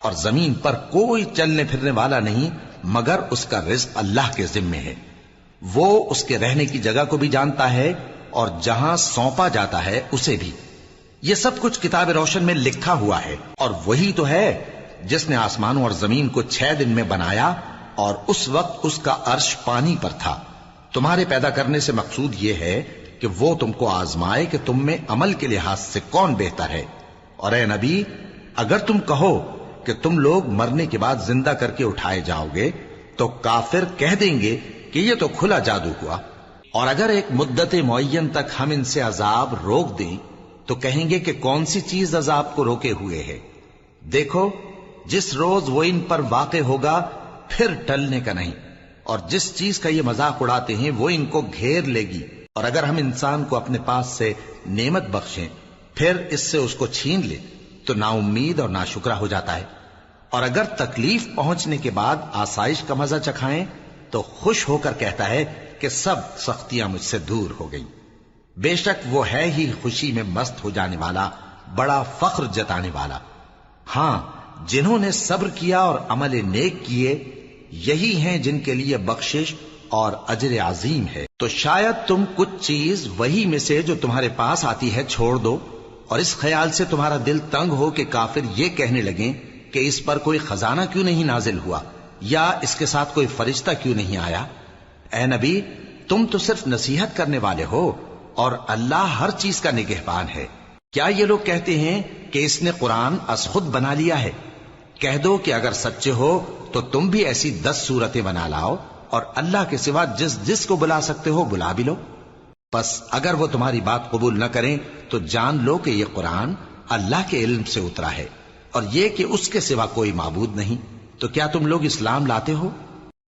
اور زمین پر کوئی چلنے پھرنے والا نہیں مگر اس کا رزق اللہ کے ذمے ہے۔ وہ اس کے رہنے کی جگہ کو بھی جانتا ہے اور جہاں سونپا جاتا ہے اسے بھی۔ یہ سب کچھ کتاب روشن میں لکھا ہوا ہے، اور وہی تو ہے جس نے آسمانوں اور زمین کو 6 دن میں بنایا، اور اس وقت اس کا عرش پانی پر تھا۔ تمہارے پیدا کرنے سے مقصود یہ ہے کہ وہ تم کو آزمائے کہ تم میں عمل کے لحاظ سے کون بہتر ہے۔ اور اے نبی، اگر تم کہو کہ تم لوگ مرنے کے بعد زندہ کر کے اٹھائے جاؤ گے تو کافر کہہ دیں گے کہ یہ تو کھلا جادو ہوا۔ اور اگر ایک مدت معین تک ہم ان سے عذاب روک دیں تو کہیں گے کہ کون سی چیز عذاب کو روکے ہوئے ہے؟ دیکھو، جس روز وہ ان پر واقع ہوگا پھر ٹلنے کا نہیں، اور جس چیز کا یہ مذاق اڑاتے ہیں وہ ان کو گھیر لے گی۔ اور اگر ہم انسان کو اپنے پاس سے نعمت بخشیں پھر اس سے اس کو چھین لے تو نا امید اور ناشکرا ہو جاتا ہے۔ اور اگر تکلیف پہنچنے کے بعد آسائش کا مزہ چکھائیں تو خوش ہو کر کہتا ہے کہ سب سختیاں مجھ سے دور ہو گئیں۔ بے شک وہ ہے ہی خوشی میں مست ہو جانے والا، بڑا فخر جتانے والا۔ ہاں، جنہوں نے صبر کیا اور عمل نیک کیے، یہی ہیں جن کے لیے بخشش اور اجر عظیم ہے۔ تو شاید تم کچھ چیز وہی میں سے جو تمہارے پاس آتی ہے چھوڑ دو، اور اس خیال سے تمہارا دل تنگ ہو کہ کافر یہ کہنے لگیں کہ اس پر کوئی خزانہ کیوں نہیں نازل ہوا، یا اس کے ساتھ کوئی فرشتہ کیوں نہیں آیا۔ اے نبی، تم تو صرف نصیحت کرنے والے ہو، اور اللہ ہر چیز کا نگہبان ہے۔ کیا یہ لوگ کہتے ہیں کہ اس نے قرآن از خود بنا لیا ہے؟ کہہ دو کہ اگر سچے ہو تو تم بھی ایسی 10 صورتیں بنا لاؤ، اور اللہ کے سوا جس جس کو بلا سکتے ہو بلا بھی لو۔ بس اگر وہ تمہاری بات قبول نہ کریں تو جان لو کہ یہ قرآن اللہ کے علم سے اترا ہے، اور یہ کہ اس کے سوا کوئی معبود نہیں۔ تو کیا تم لوگ اسلام لاتے ہو؟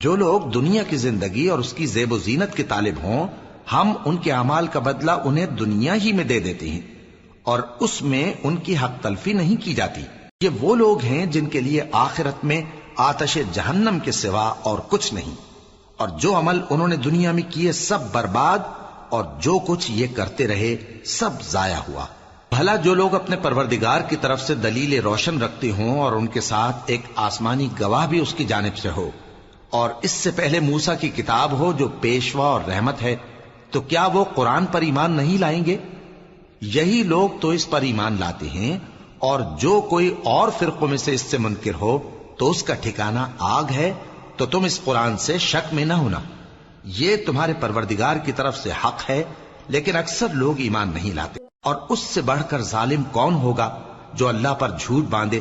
جو لوگ دنیا کی زندگی اور اس کی زیب و زینت کے طالب ہوں، ہم ان کے اعمال کا بدلہ انہیں دنیا ہی میں دے دیتے ہیں، اور اس میں ان کی حق تلفی نہیں کی جاتی۔ یہ وہ لوگ ہیں جن کے لیے آخرت میں آتش جہنم کے سوا اور کچھ نہیں، اور جو عمل انہوں نے دنیا میں کیے سب برباد، اور جو کچھ یہ کرتے رہے سب ضائع ہوا۔ بھلا جو لوگ اپنے پروردگار کی طرف سے دلیل روشن رکھتے ہوں اور ان کے ساتھ ایک آسمانی گواہ بھی اس کی جانب سے ہو، اور اس سے پہلے موسیٰ کی کتاب ہو جو پیشوا اور رحمت ہے، تو کیا وہ قرآن پر ایمان نہیں لائیں گے؟ یہی لوگ تو اس پر ایمان لاتے ہیں، اور جو کوئی اور فرقوں میں سے اس سے منکر ہو تو اس کا ٹھکانہ آگ ہے۔ تو تم اس قرآن سے شک میں نہ ہونا، یہ تمہارے پروردگار کی طرف سے حق ہے، لیکن اکثر لوگ ایمان نہیں لاتے۔ اور اس سے بڑھ کر ظالم کون ہوگا جو اللہ پر جھوٹ باندھے؟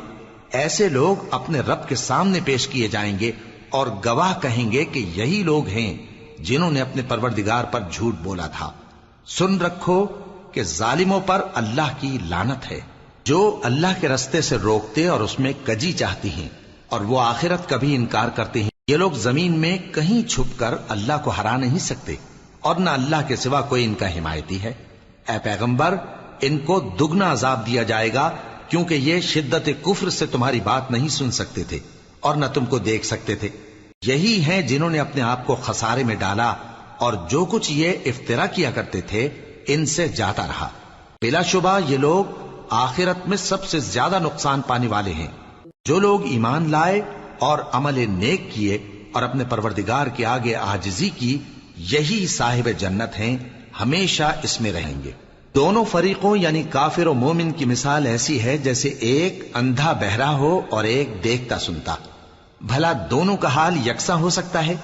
ایسے لوگ اپنے رب کے سامنے پیش کیے جائیں گے اور گواہ کہیں گے کہ یہی لوگ ہیں جنہوں نے اپنے پروردگار پر جھوٹ بولا تھا۔ سن رکھو کہ ظالموں پر اللہ کی لعنت ہے، جو اللہ کے رستے سے روکتے اور اس میں کجی چاہتی ہیں، اور وہ آخرت کا بھی انکار کرتے ہیں۔ یہ لوگ زمین میں کہیں چھپ کر اللہ کو ہرا نہیں سکتے، اور نہ اللہ کے سوا کوئی ان کا حمایتی ہے۔ اے پیغمبر، ان کو دگنا عذاب دیا جائے گا، کیونکہ یہ شدت کفر سے تمہاری بات نہیں سن سکتے تھے اور نہ تم کو دیکھ سکتے تھے۔ یہی ہیں جنہوں نے اپنے آپ کو خسارے میں ڈالا، اور جو کچھ یہ افترا کیا کرتے تھے ان سے جاتا رہا۔ بلا شبہ یہ لوگ آخرت میں سب سے زیادہ نقصان پانے والے ہیں۔ جو لوگ ایمان لائے اور عمل نیک کیے اور اپنے پروردگار کے آگے عاجزی کی، یہی صاحب جنت ہیں، ہمیشہ اس میں رہیں گے۔ دونوں فریقوں یعنی کافر و مومن کی مثال ایسی ہے جیسے ایک اندھا بہرا ہو اور ایک دیکھتا سنتا۔ بھلا دونوں کا حال یکساں ہو سکتا ہے؟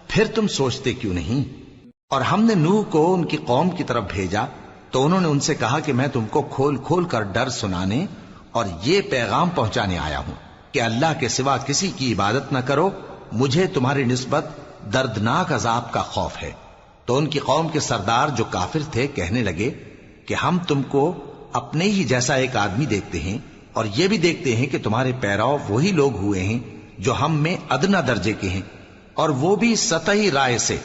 پھر تم سوچتے کیوں نہیں؟ اور ہم نے نوح کو ان کی قوم کی طرف بھیجا تو انہوں نے ان سے کہا کہ میں تم کو کھول کھول کر ڈر سنانے اور یہ پیغام پہنچانے آیا ہوں کہ اللہ کے سوا کسی کی عبادت نہ کرو، مجھے تمہاری نسبت دردناک عذاب کا خوف ہے۔ تو ان کی قوم کے سردار جو کافر تھے کہنے لگے کہ ہم تم کو اپنے ہی جیسا ایک آدمی دیکھتے ہیں، اور یہ بھی دیکھتے ہیں کہ تمہارے پیرو وہی لوگ ہوئے ہیں جو ہم میں ادنا درجے کے ہیں، اور وہ بھی سطحی رائے سے،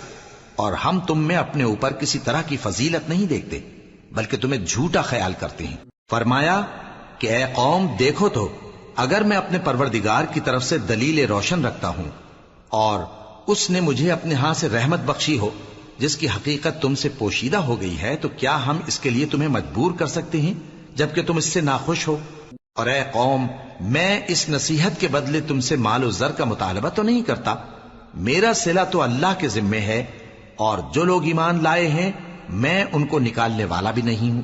اور ہم تم میں اپنے اوپر کسی طرح کی فضیلت نہیں دیکھتے بلکہ تمہیں جھوٹا خیال کرتے ہیں۔ فرمایا کہ اے قوم، دیکھو تو اگر میں اپنے پروردگار کی طرف سے دلیل روشن رکھتا ہوں اور اس نے مجھے اپنے ہاں سے رحمت بخشی ہو جس کی حقیقت تم سے پوشیدہ ہو گئی ہے، تو کیا ہم اس کے لیے تمہیں مجبور کر سکتے ہیں جبکہ تم اس سے ناخوش ہو؟ اور اے قوم، میں اس نصیحت کے بدلے تم سے مال و زر کا مطالبہ تو نہیں کرتا، میرا صلہ تو اللہ کے ذمے ہے، اور جو لوگ ایمان لائے ہیں میں ان کو نکالنے والا بھی نہیں ہوں،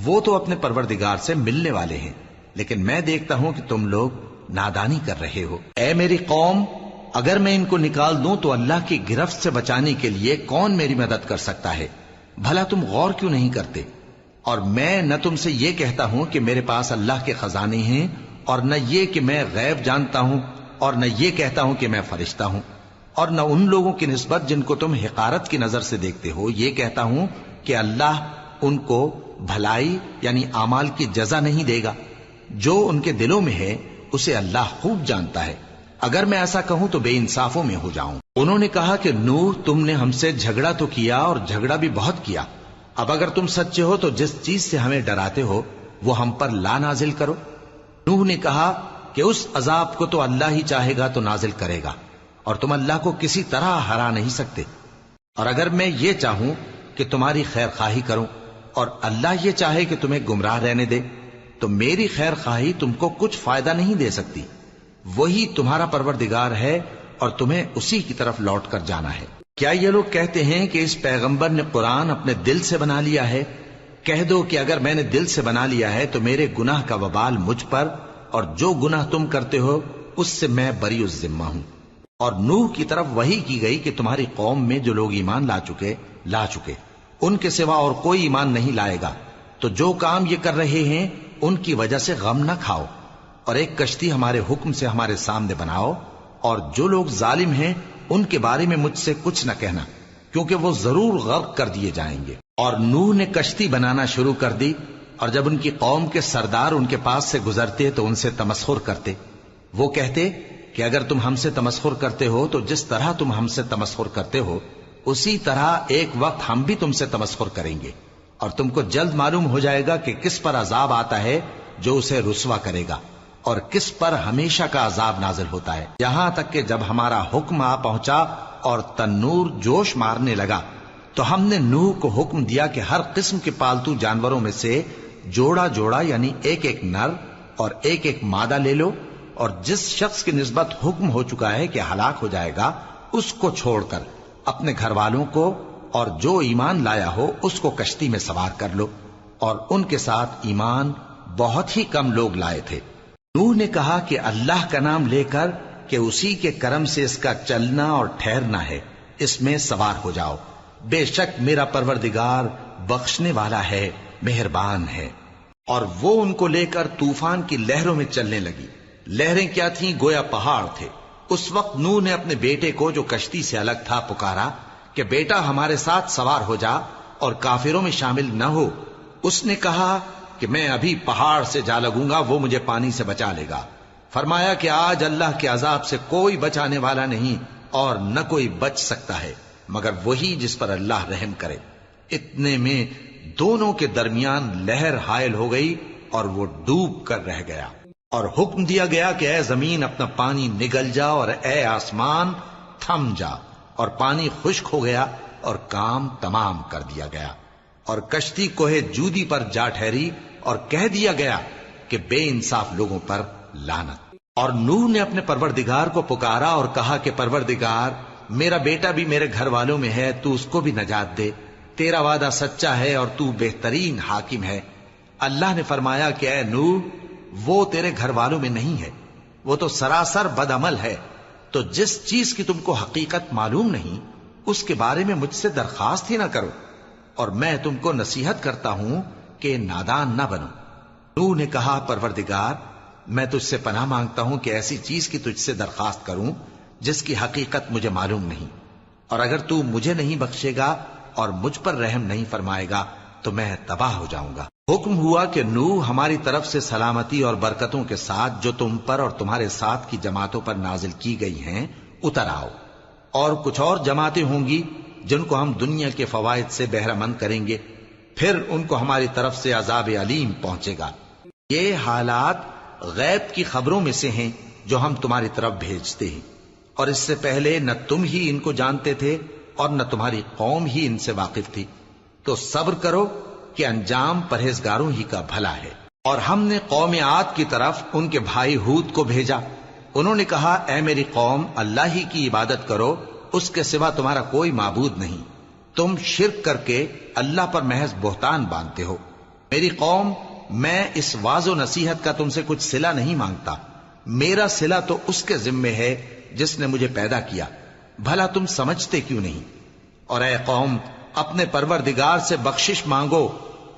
وہ تو اپنے پروردگار سے ملنے والے ہیں، لیکن میں دیکھتا ہوں کہ تم لوگ نادانی کر رہے ہو۔ اے میری قوم، اگر میں ان کو نکال دوں تو اللہ کی گرفت سے بچانے کے لیے کون میری مدد کر سکتا ہے؟ بھلا تم غور کیوں نہیں کرتے؟ اور میں نہ تم سے یہ کہتا ہوں کہ میرے پاس اللہ کے خزانے ہیں، اور نہ یہ کہ میں غیب جانتا ہوں، اور نہ یہ کہتا ہوں کہ میں فرشتہ ہوں، اور نہ ان لوگوں کی نسبت جن کو تم حقارت کی نظر سے دیکھتے ہو یہ کہتا ہوں کہ اللہ ان کو بھلائی یعنی اعمال کی جزا نہیں دے گا۔ جو ان کے دلوں میں ہے اسے اللہ خوب جانتا ہے، اگر میں ایسا کہوں تو بے انصافوں میں ہو جاؤں۔ انہوں نے کہا کہ نوح، تم نے ہم سے جھگڑا تو کیا اور جھگڑا بھی بہت کیا، اب اگر تم سچے ہو تو جس چیز سے ہمیں ڈراتے ہو وہ ہم پر لا نازل کرو۔ نوح نے کہا کہ اس عذاب کو تو اللہ ہی چاہے گا تو نازل کرے گا، اور تم اللہ کو کسی طرح ہرا نہیں سکتے، اور اگر میں یہ چاہوں کہ تمہاری خیر خواہی کروں اور اللہ یہ چاہے کہ تمہیں گمراہ رہنے دے تو میری خیر خواہی تم کو کچھ فائدہ نہیں دے سکتی، وہی تمہارا پروردگار ہے اور تمہیں اسی کی طرف لوٹ کر جانا ہے۔ کیا یہ لوگ کہتے ہیں کہ اس پیغمبر نے قرآن اپنے دل سے بنا لیا ہے؟ کہہ دو کہ اگر میں نے دل سے بنا لیا ہے تو میرے گناہ کا وبال مجھ پر، اور جو گناہ تم کرتے ہو اس سے میں بری الذمہ ہوں۔ اور نوح کی طرف وحی کی گئی کہ تمہاری قوم میں جو لوگ ایمان لا چکے ان کے سوا اور کوئی ایمان نہیں لائے گا، تو جو کام یہ کر رہے ہیں ان کی وجہ سے غم نہ کھاؤ، اور ایک کشتی ہمارے حکم سے ہمارے سامنے بناؤ، اور جو لوگ ظالم ہیں ان کے بارے میں مجھ سے کچھ نہ کہنا، کیونکہ وہ ضرور غرق کر دیے جائیں گے۔ اور نوح نے کشتی بنانا شروع کر دی، اور جب ان کی قوم کے سردار ان کے پاس سے گزرتے تو ان سے تمسخر کرتے۔ وہ کہتے کہ اگر تم ہم سے تمسخر کرتے ہو تو جس طرح تم ہم سے تمسخر کرتے ہو اسی طرح ایک وقت ہم بھی تم سے تمسخر کریں گے، اور تم کو جلد معلوم ہو جائے گا کہ کس پر عذاب آتا ہے جو اسے رسوا کرے گا، اور کس پر ہمیشہ کا عذاب نازل ہوتا ہے، یہاں تک کہ جب ہمارا حکم آ پہنچا اور تنور جوش مارنے لگا تو ہم نے نوح کو حکم دیا کہ ہر قسم کے پالتو جانوروں میں سے جوڑا جوڑا یعنی ایک ایک نر اور ایک ایک مادہ لے لو، اور جس شخص کی نسبت حکم ہو چکا ہے کہ ہلاک ہو جائے گا اس کو چھوڑ کر اپنے گھر والوں کو اور جو ایمان لایا ہو اس کو کشتی میں سوار کر لو، اور ان کے ساتھ ایمان بہت ہی کم لوگ لائے تھے۔ نوح نے کہا کہ اللہ کا نام لے کر کہ اسی کے کرم سے اس کا چلنا اور ٹھہرنا ہے، اس میں سوار ہو جاؤ، بے شک میرا پروردگار بخشنے والا ہے، مہربان ہے۔ اور وہ ان کو لے کر طوفان کی لہروں میں چلنے لگی۔ لہریں کیا تھیں؟ گویا پہاڑ تھے۔ اس وقت نوح نے اپنے بیٹے کو جو کشتی سے الگ تھا پکارا کہ بیٹا ہمارے ساتھ سوار ہو جا اور کافروں میں شامل نہ ہو۔ اس نے کہا کہ میں ابھی پہاڑ سے جا لگوں گا، وہ مجھے پانی سے بچا لے گا۔ فرمایا کہ آج اللہ کے عذاب سے کوئی بچانے والا نہیں اور نہ کوئی بچ سکتا ہے مگر وہی جس پر اللہ رحم کرے۔ اتنے میں دونوں کے درمیان لہر حائل ہو گئی اور وہ ڈوب کر رہ گیا، اور حکم دیا گیا کہ اے زمین اپنا پانی نگل جا اور اے آسمان تھم جا، اور پانی خشک ہو گیا اور کام تمام کر دیا گیا، اور کشتی کوہ جودی پر جا ٹھہری، اور کہہ دیا گیا کہ بے انصاف لوگوں پر لعنت۔ اور نوح نے اپنے پروردگار کو پکارا اور کہا کہ پروردگار، میرا بیٹا بھی میرے گھر والوں میں ہے، تو اس کو بھی نجات دے، تیرا وعدہ سچا ہے اور تو بہترین حاکم ہے۔ اللہ نے فرمایا کہ اے نوح، وہ تیرے گھر والوں میں نہیں ہے، وہ تو سراسر بد عمل ہے، تو جس چیز کی تم کو حقیقت معلوم نہیں اس کے بارے میں مجھ سے درخواست ہی نہ کرو، اور میں تم کو نصیحت کرتا ہوں کہ نادان نہ بنو۔ نوح نے کہا پروردگار، میں تجھ سے پناہ مانگتا ہوں کہ ایسی چیز کی تجھ سے درخواست کروں جس کی حقیقت مجھے معلوم نہیں، اور اگر تو مجھے نہیں بخشے گا اور مجھ پر رحم نہیں فرمائے گا تو میں تباہ ہو جاؤں گا۔ حکم ہوا کہ نوح ہماری طرف سے سلامتی اور برکتوں کے ساتھ جو تم پر اور تمہارے ساتھ کی جماعتوں پر نازل کی گئی ہیں اتر آؤ، اور کچھ اور جماعتیں ہوں گی جن کو ہم دنیا کے فوائد سے بہرہ مند کریں گے، پھر ان کو ہماری طرف سے عذاب علیم پہنچے گا۔ یہ حالات غیب کی خبروں میں سے ہیں جو ہم تمہاری طرف بھیجتے ہیں، اور اس سے پہلے نہ تم ہی ان کو جانتے تھے اور نہ تمہاری قوم ہی ان سے واقف تھی، تو صبر کرو کہ انجام پرہیزگاروں ہی کا بھلا ہے۔ اور ہم نے قوم عاد کی طرف ان کے بھائی ہود کو بھیجا. انہوں نے کہا اے میری قوم، اللہ ہی کی عبادت کرو، اس کے سوا تمہارا کوئی معبود نہیں. تم شرک کر کے اللہ پر محض بہتان باندھتے ہو. میری قوم، میں اس واعظ و نصیحت کا تم سے کچھ صلہ نہیں مانگتا. میرا صلہ تو اس کے ذمے ہے جس نے مجھے پیدا کیا. بھلا تم سمجھتے کیوں نہیں؟ اور اے قوم، اپنے پروردگار سے بخشش مانگو،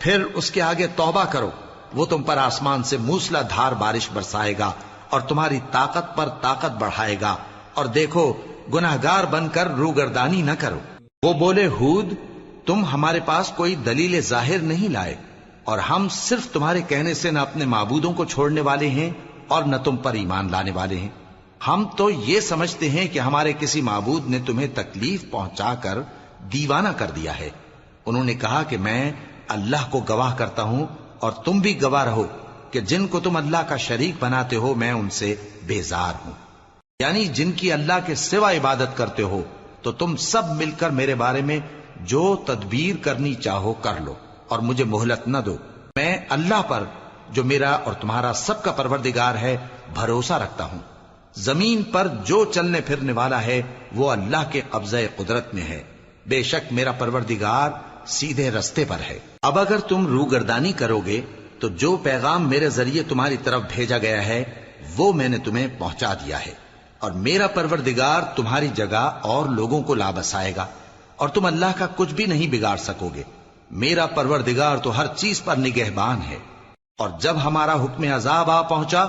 پھر اس کے آگے توبہ کرو. وہ تم پر آسمان سے موسلا دھار بارش برسائے گا اور تمہاری طاقت پر طاقت بڑھائے گا. اور دیکھو، گناہگار بن کر روگردانی نہ کرو. وہ بولے ہود، تم ہمارے پاس کوئی دلیل ظاہر نہیں لائے، اور ہم صرف تمہارے کہنے سے نہ اپنے معبودوں کو چھوڑنے والے ہیں اور نہ تم پر ایمان لانے والے ہیں. ہم تو یہ سمجھتے ہیں کہ ہمارے کسی معبود نے تمہیں تکلیف پہنچا کر دیوانہ کر دیا ہے. انہوں نے کہا کہ میں اللہ کو گواہ کرتا ہوں اور تم بھی گواہ رہو کہ جن کو تم اللہ کا شریک بناتے ہو میں ان سے بیزار ہوں. یعنی جن کی اللہ کے سوا عبادت کرتے ہو، تو تم سب مل کر میرے بارے میں جو تدبیر کرنی چاہو کر لو اور مجھے مہلت نہ دو. میں اللہ پر، جو میرا اور تمہارا سب کا پروردگار ہے، بھروسہ رکھتا ہوں. زمین پر جو چلنے پھرنے والا ہے وہ اللہ کے قبضہ قدرت میں ہے. بے شک میرا پروردگار سیدھے رستے پر ہے. اب اگر تم روگردانی کرو گے تو جو پیغام میرے ذریعے تمہاری طرف بھیجا گیا ہے وہ میں نے تمہیں پہنچا دیا ہے، اور میرا پروردگار تمہاری جگہ اور لوگوں کو لا بسائے گا، اور تم اللہ کا کچھ بھی نہیں بگاڑ سکو گے. میرا پروردگار تو ہر چیز پر نگہبان ہے. اور جب ہمارا حکم عذاب آ پہنچا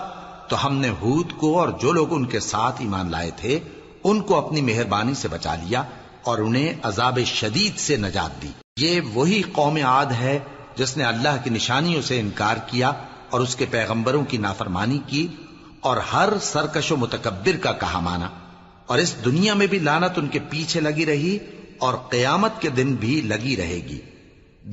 تو ہم نے ہود کو اور جو لوگ ان کے ساتھ ایمان لائے تھے ان کو اپنی مہربانی سے بچا لیا اور انہیں عذاب شدید سے نجات دی. یہ وہی قوم عاد ہے جس نے اللہ کی نشانیوں سے انکار کیا اور اس کے پیغمبروں کی نافرمانی کی اور ہر سرکش و متکبر کا کہا مانا. اور اس دنیا میں بھی لعنت ان کے پیچھے لگی رہی اور قیامت کے دن بھی لگی رہے گی.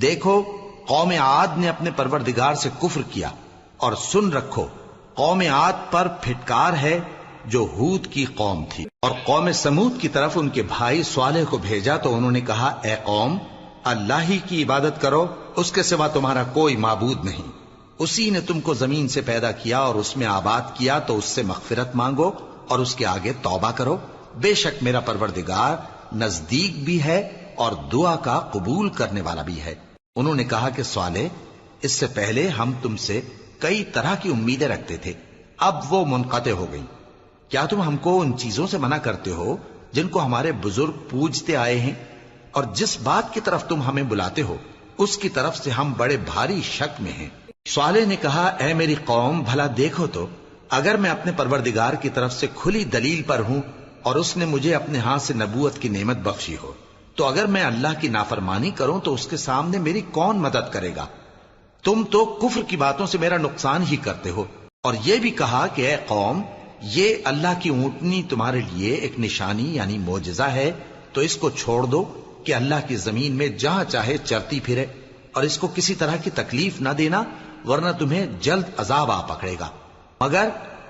دیکھو، قوم عاد نے اپنے پروردگار سے کفر کیا، اور سن رکھو، قوم عاد پر پھٹکار ہے جو ہود کی قوم تھی. اور قوم سمود کی طرف ان کے بھائی صالح کو بھیجا تو انہوں نے کہا اے قوم، اللہ ہی کی عبادت کرو، اس کے سوا تمہارا کوئی معبود نہیں. اسی نے تم کو زمین سے پیدا کیا اور اس میں آباد کیا، تو اس سے مغفرت مانگو اور اس کے آگے توبہ کرو. بے شک میرا پروردگار نزدیک بھی ہے اور دعا کا قبول کرنے والا بھی ہے. انہوں نے کہا کہ صالح، اس سے پہلے ہم تم سے کئی طرح کی امیدیں رکھتے تھے، اب وہ منقطع ہو گئی. کیا تم ہم کو ان چیزوں سے منع کرتے ہو جن کو ہمارے بزرگ پوجتے آئے ہیں؟ اور جس بات کی طرف تم ہمیں بلاتے ہو اس کی طرف سے ہم بڑے بھاری شک میں ہیں. صالح نے کہا اے میری قوم، بھلا دیکھو تو، اگر میں اپنے پروردگار کی طرف سے کھلی دلیل پر ہوں اور اس نے مجھے اپنے ہاتھ سے نبوت کی نعمت بخشی ہو، تو اگر میں اللہ کی نافرمانی کروں تو اس کے سامنے میری کون مدد کرے گا؟ تم تو کفر کی باتوں سے میرا نقصان ہی کرتے ہو. اور یہ بھی کہا کہ اے قوم، یہ اللہ کی اونٹنی تمہارے لیے ایک نشانی یعنی معجزہ ہے، تو اس کو چھوڑ دو کہ اللہ کی زمین میں جہاں چاہے چرتی پھرے، اور اس کو کسی طرح کی تکلیف نہ دینا، ورنہ تمہیں جلد عذاب آ پکڑے گا. مگر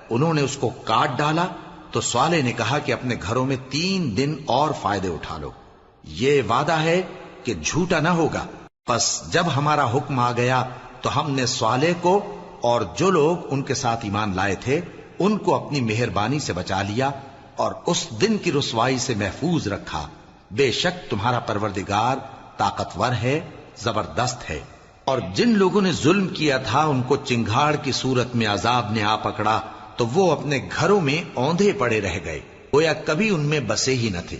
انہوں نے اس کو کاٹ ڈالا. تو صالح نے کہا کہ اپنے گھروں میں 3 دن اور فائدے اٹھا لو، یہ وعدہ ہے کہ جھوٹا نہ ہوگا. پس جب ہمارا حکم آ گیا تو ہم نے صالح کو اور جو لوگ ان کے ساتھ ایمان لائے تھے ان کو اپنی مہربانی سے بچا لیا اور اس دن کی رسوائی سے محفوظ رکھا. بے شک تمہارا پروردگار طاقتور ہے، زبردست ہے. اور جن لوگوں نے ظلم کیا تھا ان کو چنگھاڑ کی صورت میں عذاب نے آ پکڑا تو وہ اپنے گھروں میں اوندھے پڑے رہ گئے، گویا کبھی ان میں بسے ہی نہ تھے.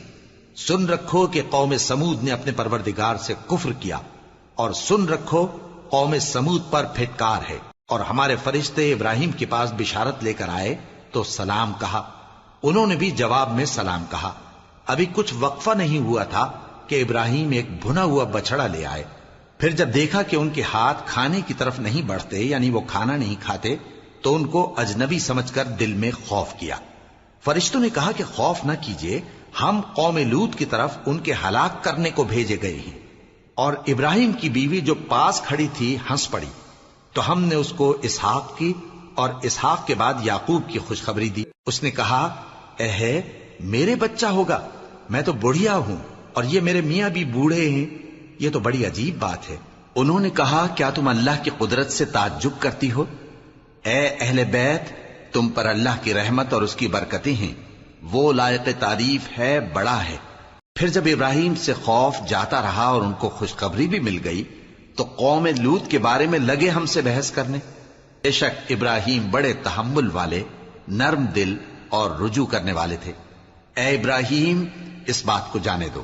سن رکھو کہ قوم سمود نے اپنے پروردگار سے کفر کیا، اور سن رکھو قوم سمود پر پھٹکار ہے. اور ہمارے فرشتے ابراہیم کے پاس بشارت لے کر آئے تو سلام کہا. انہوں نے بھی جواب میں سلام کہا. ابھی کچھ وقفہ نہیں ہوا تھا کہ ابراہیم ایک بھنا ہوا بچڑا لے آئے. پھر جب دیکھا کہ ان کے ہاتھ کھانے کی طرف نہیں بڑھتے، یعنی وہ کھانا نہیں کھاتے، تو ان کو اجنبی سمجھ کر دل میں خوف کیا. فرشتوں نے کہا کہ خوف نہ کیجیے، ہم قوم لوط کی طرف ان کے ہلاک کرنے کو بھیجے گئے ہیں. اور ابراہیم کی بیوی جو پاس کھڑی تھی ہنس پڑی. تو ہم نے اس کو اسحاق کی اور اسحاق کے بعد یعقوب کی خوشخبری دی. اس نے کہا اے میرے بچہ ہوگا، میں تو بڑھیا ہوں اور یہ میرے میاں بھی بوڑھے ہیں، یہ تو بڑی عجیب بات ہے. انہوں نے کہا کیا تم اللہ کی قدرت سے تعجب کرتی ہو؟ اے اہل بیت، تم پر اللہ کی رحمت اور اس کی برکتیں ہیں، وہ لائق تعریف ہے، بڑا ہے۔ پھر جب ابراہیم سے خوف جاتا رہا اور ان کو خوشخبری بھی مل گئی تو قوم لوط کے بارے میں لگے ہم سے بحث کرنے۔ بے شک ابراہیم بڑے تحمل والے، نرم دل اور رجوع کرنے والے تھے۔ اے ابراہیم، اس بات کو جانے دو،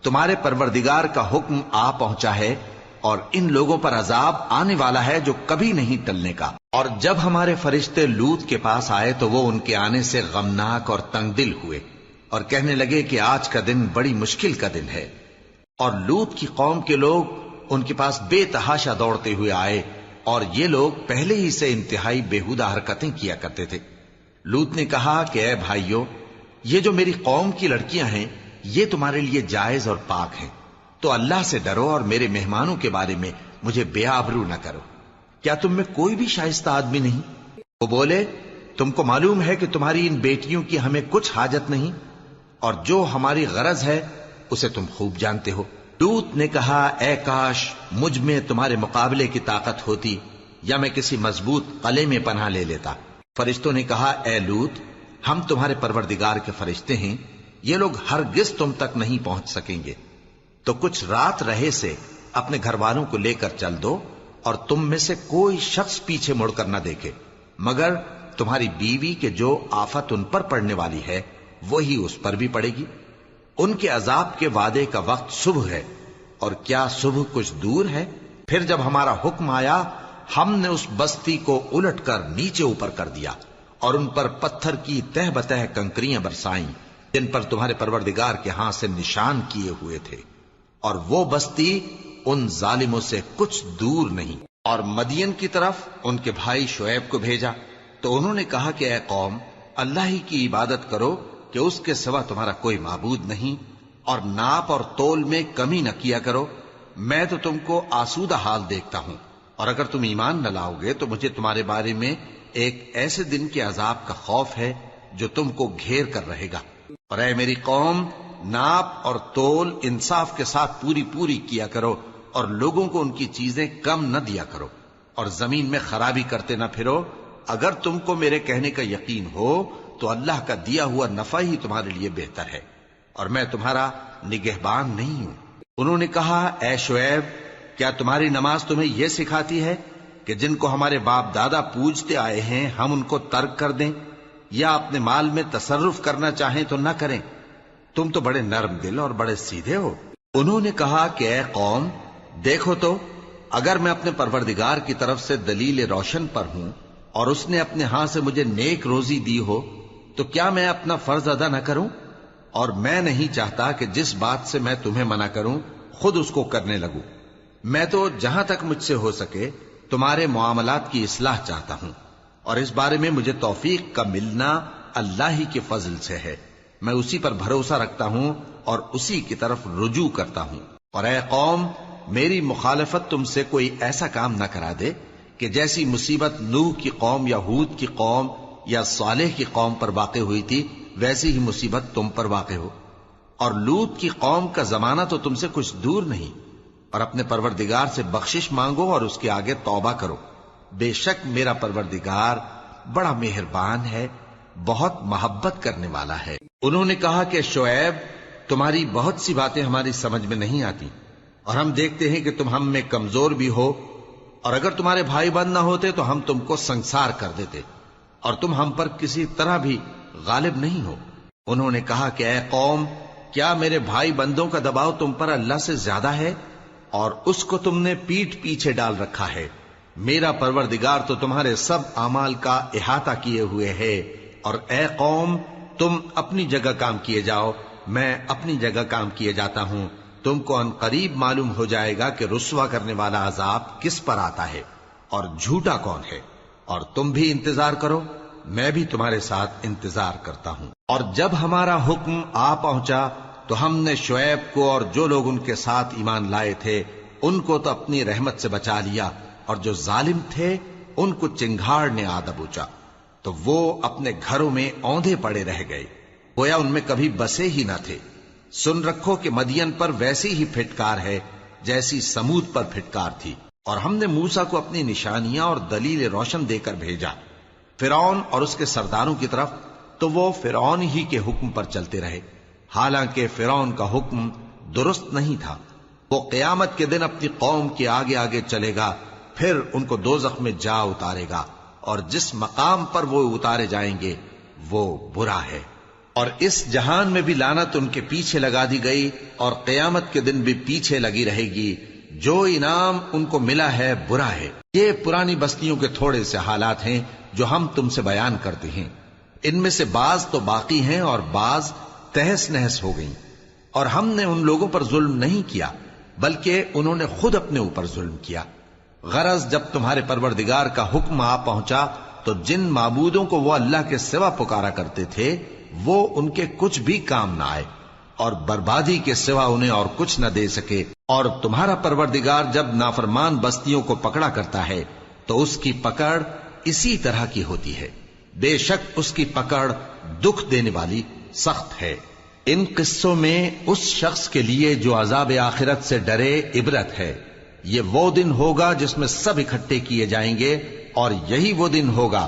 تمہارے پروردگار کا حکم آ پہنچا ہے اور ان لوگوں پر عذاب آنے والا ہے جو کبھی نہیں ٹلنے کا۔ اور جب ہمارے فرشتے لوط کے پاس آئے تو وہ ان کے آنے سے غمناک اور تنگ دل ہوئے اور کہنے لگے کہ آج کا دن بڑی مشکل کا دن ہے۔ اور لوط کی قوم کے لوگ ان کے پاس بے تحاشا دوڑتے ہوئے آئے اور یہ لوگ پہلے ہی سے انتہائی بےہودہ حرکتیں کیا کرتے تھے۔ لوط نے کہا کہ اے بھائیو، یہ جو میری قوم کی لڑکیاں ہیں یہ تمہارے لیے جائز اور پاک ہیں، تو اللہ سے ڈرو اور میرے مہمانوں کے بارے میں مجھے بے آبرو نہ کرو۔ کیا تم میں کوئی بھی شائستہ آدمی نہیں؟ وہ بولے تم کو معلوم ہے کہ تمہاری ان بیٹیوں کی ہمیں کچھ حاجت نہیں، اور جو ہماری غرض ہے اسے تم خوب جانتے ہو۔ لوط نے کہا اے کاش مجھ میں تمہارے مقابلے کی طاقت ہوتی یا میں کسی مضبوط قلعے میں پناہ لے لیتا۔ فرشتوں نے کہا اے لوط، ہم تمہارے پروردگار کے فرشتے ہیں، یہ لوگ ہرگز تم تک نہیں پہنچ سکیں گے، تو کچھ رات رہے سے اپنے گھر والوں کو لے کر چل دو اور تم میں سے کوئی شخص پیچھے مڑ کر نہ دیکھے مگر تمہاری بیوی کے جو آفت ان پر پڑنے والی ہے وہی اس پر بھی پڑے گی۔ ان کے عذاب کے وعدے کا وقت صبح ہے، اور کیا صبح کچھ دور ہے؟ پھر جب ہمارا حکم آیا ہم نے اس بستی کو الٹ کر نیچے اوپر کر دیا اور ان پر پتھر کی تہ بتہ کنکریاں برسائیں جن پر تمہارے پروردگار کے ہاں سے نشان کیے ہوئے تھے، اور وہ بستی ان ظالموں سے کچھ دور نہیں۔ اور مدین کی طرف ان کے بھائی شعیب کو بھیجا تو انہوں نے کہا کہ اے قوم، اللہ ہی کی عبادت کرو کہ اس کے سوا تمہارا کوئی معبود نہیں، اور ناپ اور تول میں کمی نہ کیا کرو، میں تو تم کو آسودہ حال دیکھتا ہوں، اور اگر تم ایمان نہ لاؤ گے تو مجھے تمہارے بارے میں ایک ایسے دن کے عذاب کا خوف ہے جو تم کو گھیر کر رہے گا۔ اور اے میری قوم، ناپ اور تول انصاف کے ساتھ پوری پوری کیا کرو، اور لوگوں کو ان کی چیزیں کم نہ دیا کرو، اور زمین میں خرابی کرتے نہ پھرو۔ اگر تم کو میرے کہنے کا یقین ہو تو اللہ کا دیا ہوا نفع ہی تمہارے لیے بہتر ہے، اور میں تمہارا نگہبان نہیں ہوں۔ انہوں نے کہا اے شعیب، کیا تمہاری نماز تمہیں یہ سکھاتی ہے کہ جن کو ہمارے باپ دادا پوجتے آئے ہیں ہم ان کو ترک کر دیں، یا اپنے مال میں تصرف کرنا چاہیں تو نہ کریں؟ تم تو بڑے نرم دل اور بڑے سیدھے ہو۔ انہوں نے کہا کہ اے قوم، دیکھو تو اگر میں اپنے پروردگار کی طرف سے دلیل روشن پر ہوں اور اس نے اپنے ہاں سے مجھے نیک روزی دی ہو تو کیا میں اپنا فرض ادا نہ کروں؟ اور میں نہیں چاہتا کہ جس بات سے میں تمہیں منع کروں خود اس کو کرنے لگوں۔ میں تو جہاں تک مجھ سے ہو سکے تمہارے معاملات کی اصلاح چاہتا ہوں، اور اس بارے میں مجھے توفیق کا ملنا اللہ ہی کے فضل سے ہے۔ میں اسی پر بھروسہ رکھتا ہوں اور اسی کی طرف رجوع کرتا ہوں۔ اور اے قوم، میری مخالفت تم سے کوئی ایسا کام نہ کرا دے کہ جیسی مصیبت نوح کی قوم یا ہود کی قوم یا صالح کی قوم پر واقع ہوئی تھی ویسی ہی مصیبت تم پر واقع ہو۔ اور لوط کی قوم کا زمانہ تو تم سے کچھ دور نہیں، اور اپنے پروردگار سے بخشش مانگو اور اس کے آگے توبہ کرو، بے شک میرا پروردگار بڑا مہربان ہے، بہت محبت کرنے والا ہے۔ انہوں نے کہا کہ شعیب، تمہاری بہت سی باتیں ہماری سمجھ میں نہیں آتی، اور ہم دیکھتے ہیں کہ تم ہم میں کمزور بھی ہو، اور اگر تمہارے بھائی بند نہ ہوتے تو ہم تم کو سنسار کر دیتے، اور تم ہم پر کسی طرح بھی غالب نہیں ہو۔ انہوں نے کہا کہ اے قوم، کیا میرے بھائی بندوں کا دباؤ تم پر اللہ سے زیادہ ہے، اور اس کو تم نے پیٹھ پیچھے ڈال رکھا ہے؟ میرا پروردگار تو تمہارے سب اعمال کا احاطہ کیے ہوئے ہے۔ اور اے قوم، تم اپنی جگہ کام کیے جاؤ، میں اپنی جگہ کام کیے جاتا ہوں۔ تم کو ان قریب معلوم ہو جائے گا کہ رسوا کرنے والا عذاب کس پر آتا ہے اور جھوٹا کون ہے، اور تم بھی انتظار کرو، میں بھی تمہارے ساتھ انتظار کرتا ہوں۔ اور جب ہمارا حکم آ پہنچا تو ہم نے شعیب کو اور جو لوگ ان کے ساتھ ایمان لائے تھے ان کو تو اپنی رحمت سے بچا لیا، اور جو ظالم تھے ان کو چنگھاڑ نے آ دبوچا، تو وہ اپنے گھروں میں اوندھے پڑے رہ گئے، گویا ان میں کبھی بسے ہی نہ تھے۔ سن رکھو کہ مدین پر ویسی ہی پھٹکار ہے جیسی سمود پر پھٹکار تھی۔ اور ہم نے موسیٰ کو اپنی نشانیاں اور دلیل روشن دے کر بھیجا فرعون اور اس کے سرداروں کی طرف، تو وہ فرعون ہی کے حکم پر چلتے رہے، حالانکہ فرعون کا حکم درست نہیں تھا۔ وہ قیامت کے دن اپنی قوم کے آگے آگے چلے گا، پھر ان کو دوزخ میں جا اتارے گا، اور جس مقام پر وہ اتارے جائیں گے وہ برا ہے۔ اور اس جہان میں بھی لعنت ان کے پیچھے لگا دی گئی، اور قیامت کے دن بھی پیچھے لگی رہے گی۔ جو انعام ان کو ملا ہے برا ہے۔ یہ پرانی بستیوں کے تھوڑے سے حالات ہیں جو ہم تم سے بیان کرتے ہیں، ان میں سے بعض تو باقی ہیں اور بعض تہس نہس ہو گئیں۔ اور ہم نے ان لوگوں پر ظلم نہیں کیا بلکہ انہوں نے خود اپنے اوپر ظلم کیا۔ غرض جب تمہارے پروردگار کا حکم آ پہنچا تو جن معبودوں کو وہ اللہ کے سوا پکارا کرتے تھے وہ ان کے کچھ بھی کام نہ آئے، اور بربادی کے سوا انہیں اور کچھ نہ دے سکے۔ اور تمہارا پروردگار جب نافرمان بستیوں کو پکڑا کرتا ہے تو اس کی پکڑ اسی طرح کی ہوتی ہے، بے شک اس کی پکڑ دکھ دینے والی سخت ہے۔ ان قصوں میں اس شخص کے لیے جو عذاب آخرت سے ڈرے عبرت ہے۔ یہ وہ دن ہوگا جس میں سب اکٹھے کیے جائیں گے، اور یہی وہ دن ہوگا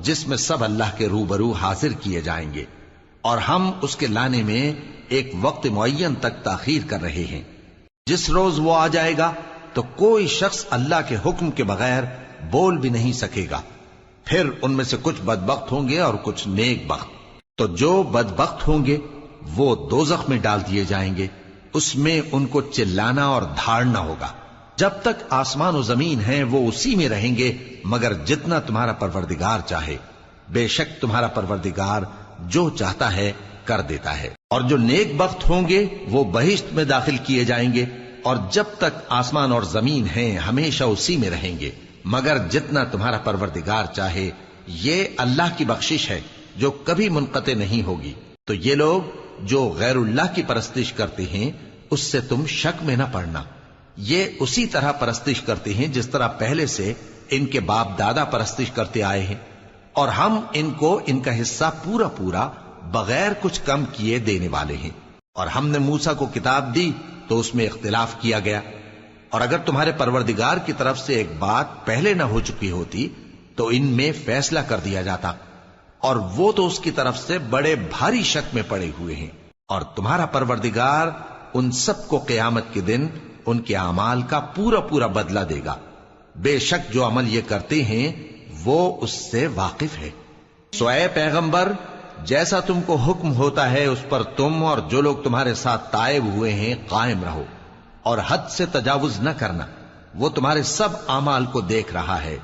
جس میں سب اللہ کے روبرو حاضر کیے جائیں گے، اور ہم اس کے لانے میں ایک وقت معین تک تاخیر کر رہے ہیں۔ جس روز وہ آ جائے گا تو کوئی شخص اللہ کے حکم کے بغیر بول بھی نہیں سکے گا۔ پھر ان میں سے کچھ بدبخت ہوں گے اور کچھ نیک بخت۔ تو جو بدبخت ہوں گے وہ دوزخ میں ڈال دیے جائیں گے، اس میں ان کو چلانا اور دھاڑنا ہوگا۔ جب تک آسمان و زمین ہیں وہ اسی میں رہیں گے مگر جتنا تمہارا پروردگار چاہے، بے شک تمہارا پروردگار جو چاہتا ہے کر دیتا ہے۔ اور جو نیک بخت ہوں گے وہ بہشت میں داخل کیے جائیں گے، اور جب تک آسمان اور زمین ہیں ہمیشہ اسی میں رہیں گے مگر جتنا تمہارا پروردگار چاہے۔ یہ اللہ کی بخشش ہے جو کبھی منقطع نہیں ہوگی۔ تو یہ لوگ جو غیر اللہ کی پرستش کرتے ہیں اس سے تم شک میں نہ پڑنا، یہ اسی طرح پرستش کرتے ہیں جس طرح پہلے سے ان کے باپ دادا پرستش کرتے آئے ہیں، اور ہم ان کو ان کا حصہ پورا پورا بغیر کچھ کم کیے دینے والے ہیں۔ اور ہم نے موسیٰ کو کتاب دی تو اس میں اختلاف کیا گیا، اور اگر تمہارے پروردگار کی طرف سے ایک بات پہلے نہ ہو چکی ہوتی تو ان میں فیصلہ کر دیا جاتا، اور وہ تو اس کی طرف سے بڑے بھاری شک میں پڑے ہوئے ہیں۔ اور تمہارا پروردگار ان سب کو قیامت کے دن ان کے اعمال کا پورا پورا بدلہ دے گا، بے شک جو عمل یہ کرتے ہیں وہ اس سے واقف ہے۔ سو اے پیغمبر، جیسا تم کو حکم ہوتا ہے اس پر تم اور جو لوگ تمہارے ساتھ تائب ہوئے ہیں قائم رہو، اور حد سے تجاوز نہ کرنا، وہ تمہارے سب اعمال کو دیکھ رہا ہے۔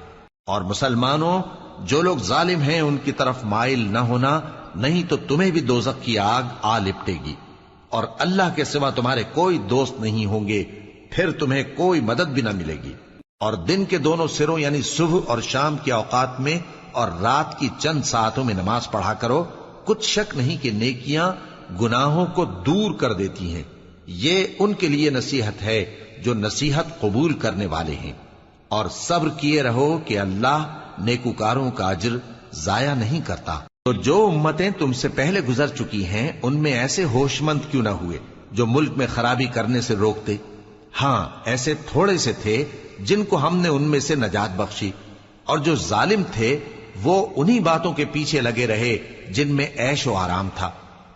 اور مسلمانوں، جو لوگ ظالم ہیں ان کی طرف مائل نہ ہونا، نہیں تو تمہیں بھی دوزخ کی آگ آ لپٹے گی، اور اللہ کے سوا تمہارے کوئی دوست نہیں ہوں گے، پھر تمہیں کوئی مدد بھی نہ ملے گی۔ اور دن کے دونوں سروں یعنی صبح اور شام کے اوقات میں اور رات کی چند ساعتوں میں نماز پڑھا کرو، کچھ شک نہیں کہ نیکیاں گناہوں کو دور کر دیتی ہیں۔ یہ ان کے لیے نصیحت ہے جو نصیحت قبول کرنے والے ہیں۔ اور صبر کیے رہو کہ اللہ نیکوکاروں کا اجر ضائع نہیں کرتا۔ تو جو امتیں تم سے پہلے گزر چکی ہیں ان میں ایسے ہوش مند کیوں نہ ہوئے جو ملک میں خرابی کرنے سے روکتے؟ ہاں، ایسے تھوڑے سے تھے جن کو ہم نے ان میں سے نجات بخشی، اور جو ظالم تھے وہ انہی باتوں کے پیچھے لگے رہے جن میں عیش و آرام تھا،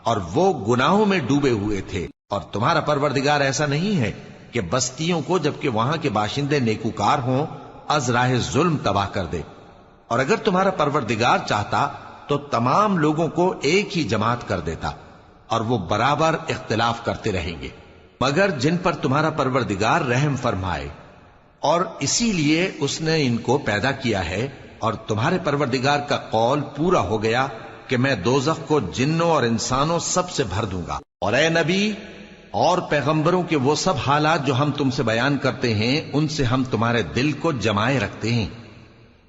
اور وہ گناہوں میں ڈوبے ہوئے تھے۔ اور تمہارا پروردگار ایسا نہیں ہے کہ بستیوں کو جبکہ وہاں کے باشندے نیکوکار ہوں از راہ ظلم تباہ کر دے۔ اور اگر تمہارا پروردگار چاہتا تو تمام لوگوں کو ایک ہی جماعت کر دیتا، اور وہ برابر اختلاف کرتے رہیں گے، مگر جن پر تمہارا پروردگار رحم فرمائے، اور اسی لیے اس نے ان کو پیدا کیا ہے۔ اور تمہارے پروردگار کا قول پورا ہو گیا کہ میں دوزخ کو جنوں اور انسانوں سب سے بھر دوں گا۔ اور اے نبی اور پیغمبروں کے وہ سب حالات جو ہم تم سے بیان کرتے ہیں ان سے ہم تمہارے دل کو جمائے رکھتے ہیں،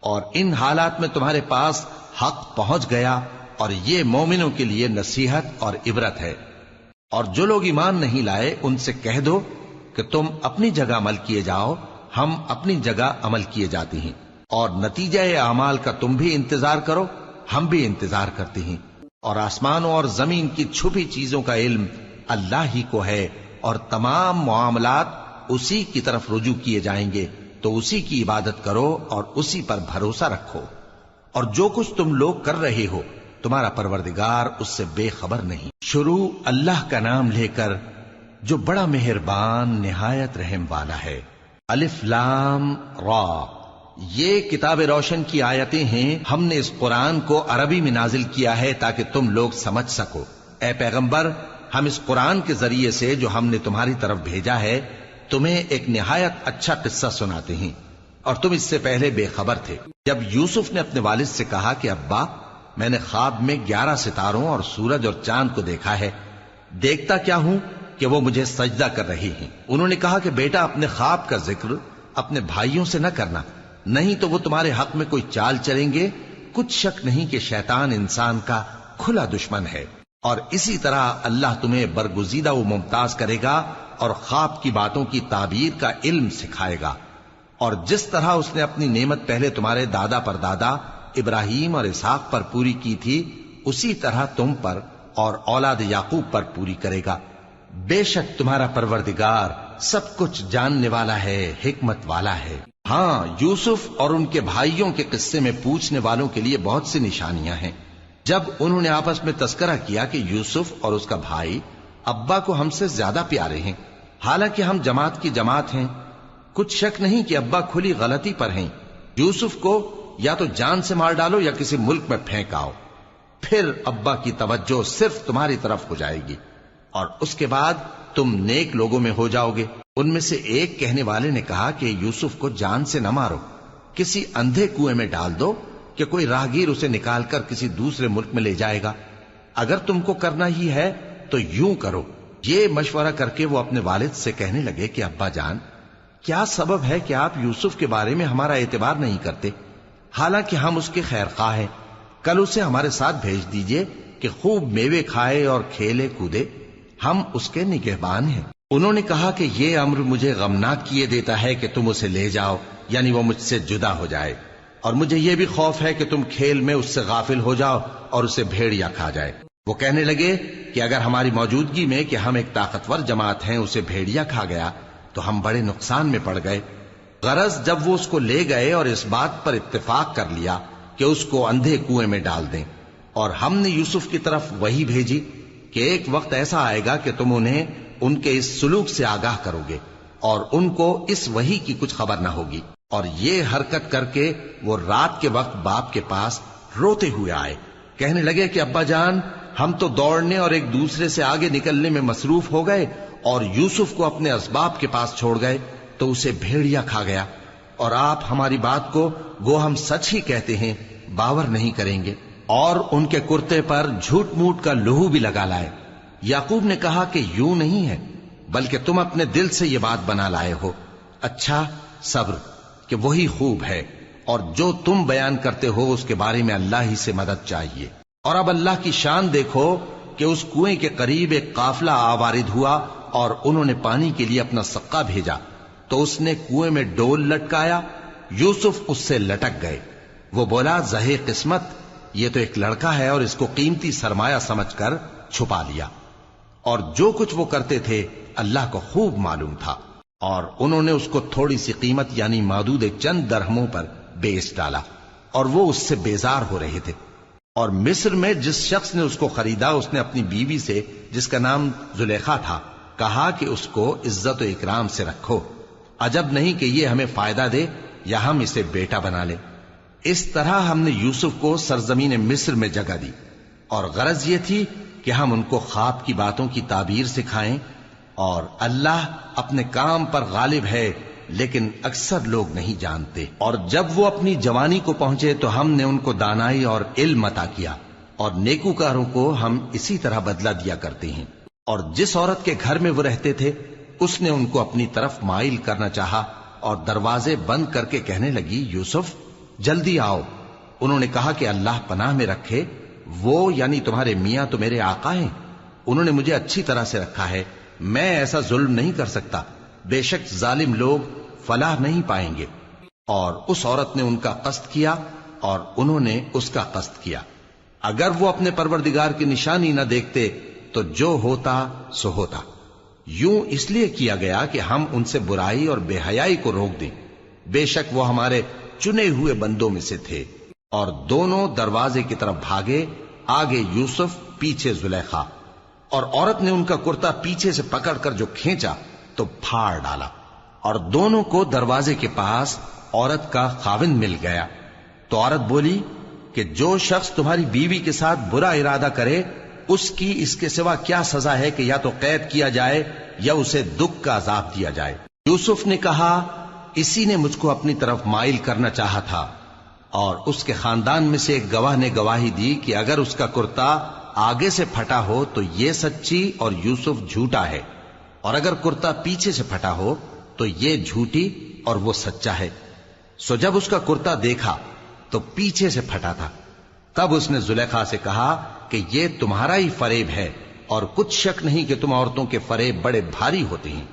اور ان حالات میں تمہارے پاس حق پہنچ گیا، اور یہ مومنوں کے لیے نصیحت اور عبرت ہے۔ اور جو لوگ ایمان نہیں لائے ان سے کہہ دو کہ تم اپنی جگہ عمل کیے جاؤ، ہم اپنی جگہ عمل کیے جاتے ہیں، اور نتیجہ اعمال کا تم بھی انتظار کرو، ہم بھی انتظار کرتے ہیں۔ اور آسمانوں اور زمین کی چھپی چیزوں کا علم اللہ ہی کو ہے، اور تمام معاملات اسی کی طرف رجوع کیے جائیں گے۔ تو اسی کی عبادت کرو اور اسی پر بھروسہ رکھو، اور جو کچھ تم لوگ کر رہے ہو تمہارا پروردگار اس سے بے خبر نہیں۔ شروع اللہ کا نام لے کر جو بڑا مہربان نہایت رحم والا ہے۔ الف لام را، یہ کتاب روشن کی آیتیں ہیں۔ ہم نے اس قرآن کو عربی میں نازل کیا ہے تاکہ تم لوگ سمجھ سکو۔ اے پیغمبر، ہم اس قرآن کے ذریعے سے جو ہم نے تمہاری طرف بھیجا ہے تمہیں ایک نہایت اچھا قصہ سناتے ہیں، اور تم اس سے پہلے بے خبر تھے۔ جب یوسف نے اپنے والد سے کہا کہ ابا، میں نے خواب میں 11 ستاروں اور سورج اور چاند کو دیکھا ہے، دیکھتا کیا ہوں کہ وہ مجھے سجدہ کر رہی ہیں۔ انہوں نے کہا کہ بیٹا، اپنے خواب کا ذکر اپنے بھائیوں سے نہ کرنا، نہیں تو وہ تمہارے حق میں کوئی چال چلیں گے۔ کچھ شک نہیں کہ شیطان انسان کا کھلا دشمن ہے، اور اسی طرح اللہ تمہیں برگزیدہ و ممتاز کرے گا اور خواب کی باتوں کی تعبیر کا علم سکھائے گا، اور جس طرح اس نے اپنی نعمت پہلے تمہارے دادا پر دادا ابراہیم اور اسحاق پر پوری کی تھی، اسی طرح تم پر اور اولاد یعقوب پر پوری کرے گا۔ بے شک تمہارا پروردگار سب کچھ جاننے والا ہے، حکمت والا ہے۔ ہاں، یوسف اور ان کے بھائیوں کے قصے میں پوچھنے والوں کے لیے بہت سی نشانیاں ہیں۔ جب انہوں نے آپس میں تذکرہ کیا کہ یوسف اور اس کا بھائی ابا کو ہم سے زیادہ پیارے ہیں، حالانکہ ہم جماعت کی جماعت ہیں، کچھ شک نہیں کہ ابا کھلی غلطی پر ہیں، یوسف کو یا تو جان سے مار ڈالو یا کسی ملک میں پھینک آؤ، پھر ابا کی توجہ صرف تمہاری طرف ہو جائے گی، اور اس کے بعد تم نیک لوگوں میں ہو جاؤ گے۔ ان میں سے ایک کہنے والے نے کہا کہ یوسف کو جان سے نہ مارو، کسی اندھے کنویں میں ڈال دو کہ کوئی راہگیر اسے نکال کر کسی دوسرے ملک میں لے جائے گا۔ اگر تم کو کرنا ہی ہے تو یوں کرو۔ یہ مشورہ کر کے وہ اپنے والد سے کہنے لگے کہ ابا جان، کیا سبب ہے کہ آپ یوسف کے بارے میں ہمارا اعتبار نہیں کرتے، حالانکہ ہم اس کے خیر خواہ ہیں؟ کل اسے ہمارے ساتھ بھیج دیجئے کہ خوب میوے کھائے اور کھیلے کودے، ہم اس کے نگہبان ہیں۔ انہوں نے کہا کہ یہ امر مجھے غمناک کیے دیتا ہے کہ تم اسے لے جاؤ، یعنی وہ مجھ سے جدا ہو جائے، اور مجھے یہ بھی خوف ہے کہ تم کھیل میں اس سے غافل ہو جاؤ اور اسے بھیڑیا کھا جائے۔ وہ کہنے لگے کہ اگر ہماری موجودگی میں کہ ہم ایک طاقتور جماعت ہیں اسے بھیڑیا کھا گیا تو ہم بڑے نقصان میں پڑ گئے۔ غرض جب وہ اس کو لے گئے اور اس بات پر اتفاق کر لیا کہ اس کو اندھے کنویں میں ڈال دیں، اور ہم نے یوسف کی طرف وحی بھیجی کہ ایک وقت ایسا آئے گا کہ تم انہیں ان کے اس سلوک سے آگاہ کرو گے، اور ان کو اس وحی کی کچھ خبر نہ ہوگی۔ اور یہ حرکت کر کے وہ رات کے وقت باپ کے پاس روتے ہوئے آئے، کہنے لگے کہ ابا جان، ہم تو دوڑنے اور ایک دوسرے سے آگے نکلنے میں مصروف ہو گئے اور یوسف کو اپنے اسباب کے پاس چھوڑ گئے تو اسے بھیڑیا کھا گیا، اور آپ ہماری بات کو گو ہم سچ ہی کہتے ہیں باور نہیں کریں گے، اور ان کے کرتے پر جھوٹ موٹ کا لہو بھی لگا لائے۔ یعقوب نے کہا کہ یوں نہیں ہے، بلکہ تم اپنے دل سے یہ بات بنا لائے ہو۔ اچھا، صبر کہ وہی خوب ہے، اور جو تم بیان کرتے ہو اس کے بارے میں اللہ ہی سے مدد چاہیے۔ اور اب اللہ کی شان دیکھو کہ اس کنویں کے قریب ایک قافلہ آوارد ہوا اور انہوں نے پانی کے لیے اپنا سقا بھیجا، تو اس نے کنویں میں ڈول لٹکایا، یوسف اس سے لٹک گئے۔ وہ بولا، زہے قسمت، یہ تو ایک لڑکا ہے، اور اس کو قیمتی سرمایہ سمجھ کر چھپا لیا۔ اور جو کچھ وہ کرتے تھے اللہ کو خوب معلوم تھا، اور انہوں نے اس کو تھوڑی سی قیمت یعنی مادود چند درہموں پر بیچ ڈالا، اور وہ اس سے بیزار ہو رہے تھے۔ اور مصر میں جس شخص نے اس کو خریدا، اس نے اپنی بیوی سے جس کا نام زلیخا تھا کہا کہ اس کو عزت و اکرام سے رکھو، عجب نہیں کہ یہ ہمیں فائدہ دے یا ہم اسے بیٹا بنا لیں۔ اس طرح ہم نے یوسف کو سرزمین مصر میں جگہ دی، اور غرض یہ تھی کہ ہم ان کو خواب کی باتوں کی تعبیر سکھائیں، اور اللہ اپنے کام پر غالب ہے لیکن اکثر لوگ نہیں جانتے۔ اور جب وہ اپنی جوانی کو پہنچے تو ہم نے ان کو دانائی اور علم عطا کیا، اور نیکوکاروں کو ہم اسی طرح بدلہ دیا کرتے ہیں۔ اور جس عورت کے گھر میں وہ رہتے تھے اس نے ان کو اپنی طرف مائل کرنا چاہا، اور دروازے بند کر کے کہنے لگی، یوسف جلدی آؤ۔ انہوں نے کہا کہ اللہ پناہ میں رکھے، وہ یعنی تمہارے میاں تو میرے آقا ہیں، انہوں نے مجھے اچھی طرح سے رکھا ہے، میں ایسا ظلم نہیں کر سکتا، بے شک ظالم لوگ فلاح نہیں پائیں گے۔ اور اس عورت نے ان کا قصد کیا اور انہوں نے اس کا قصد کیا۔ اگر وہ اپنے پروردگار کی نشانی نہ دیکھتے تو جو ہوتا سو ہوتا۔ یوں اس لیے کیا گیا کہ ہم ان سے برائی اور بے حیائی کو روک دیں۔ بے شک وہ ہمارے چنے ہوئے بندوں میں سے تھے۔ اور دونوں دروازے کی طرف بھاگے، آگے یوسف پیچھے زلیخا، اور عورت نے ان کا کرتا پیچھے سے پکڑ کر جو کھینچا تو پھاڑ ڈالا، اور دونوں کو دروازے کے پاس عورت کا خاوند مل گیا۔ تو عورت بولی کہ جو شخص تمہاری بیوی کے ساتھ برا ارادہ کرے اس کی اس کے سوا کیا سزا ہے کہ یا تو قید کیا جائے یا اسے دکھ کا عذاب دیا جائے۔ یوسف نے کہا اسی نے مجھ کو اپنی طرف مائل کرنا چاہا تھا، اور اس کے خاندان میں سے ایک گواہ نے گواہی دی کہ اگر اس کا کرتا آگے سے پھٹا ہو تو یہ سچی اور یوسف جھوٹا ہے، اور اگر کرتا پیچھے سے پھٹا ہو تو یہ جھوٹی اور وہ سچا ہے۔ سو جب اس کا کرتا دیکھا تو پیچھے سے پھٹا تھا، تب اس نے زلیخا سے کہا کہ یہ تمہارا ہی فریب ہے، اور کچھ شک نہیں کہ تم عورتوں کے فریب بڑے بھاری ہوتے ہیں۔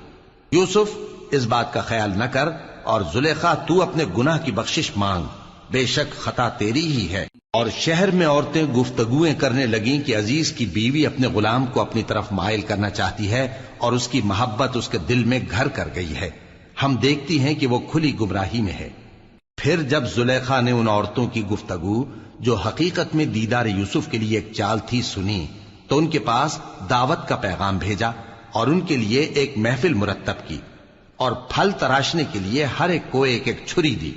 یوسف اس بات کا خیال نہ کر، اور زلیخا تو اپنے گناہ کی بخشش مانگ، بے شک خطا تیری ہی ہے۔ اور شہر میں عورتیں گفتگویں کرنے لگیں کہ عزیز کی بیوی اپنے غلام کو اپنی طرف مائل کرنا چاہتی ہے، اور اس کی محبت اس کے دل میں گھر کر گئی ہے، ہم دیکھتی ہیں کہ وہ کھلی گمراہی میں ہے۔ پھر جب زلیخا نے ان عورتوں کی گفتگو جو حقیقت میں دیدار یوسف کے لیے ایک چال تھی سنی، تو ان کے پاس دعوت کا پیغام بھیجا، اور ان کے لیے ایک محفل مرتب کی، اور پھل تراشنے کے لیے ہر ایک کو ایک ایک چھری دی،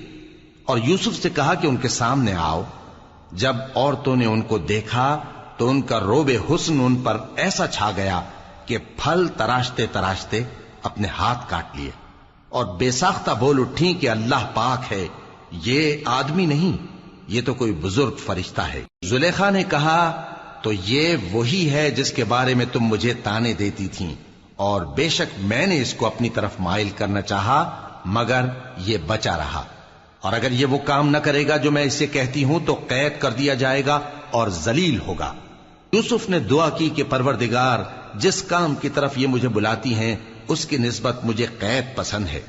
اور یوسف سے کہا کہ ان کے سامنے آؤ۔ جب عورتوں نے ان کو دیکھا تو ان کا روب حسن ان پر ایسا چھا گیا کہ پھل تراشتے تراشتے اپنے ہاتھ کاٹ لیے، اور بے ساختہ بول اٹھیں کہ اللہ پاک ہے، یہ آدمی نہیں، یہ تو کوئی بزرگ فرشتہ ہے۔ زلیخا نے کہا تو یہ وہی ہے جس کے بارے میں تم مجھے تانے دیتی تھیں، اور بے شک میں نے اس کو اپنی طرف مائل کرنا چاہا مگر یہ بچا رہا، اور اگر یہ وہ کام نہ کرے گا جو میں اسے کہتی ہوں تو قید کر دیا جائے گا اور ذلیل ہوگا۔ یوسف نے دعا کی کہ پروردگار جس کام کی طرف یہ مجھے بلاتی ہیں اس کی نسبت مجھے قید پسند ہے،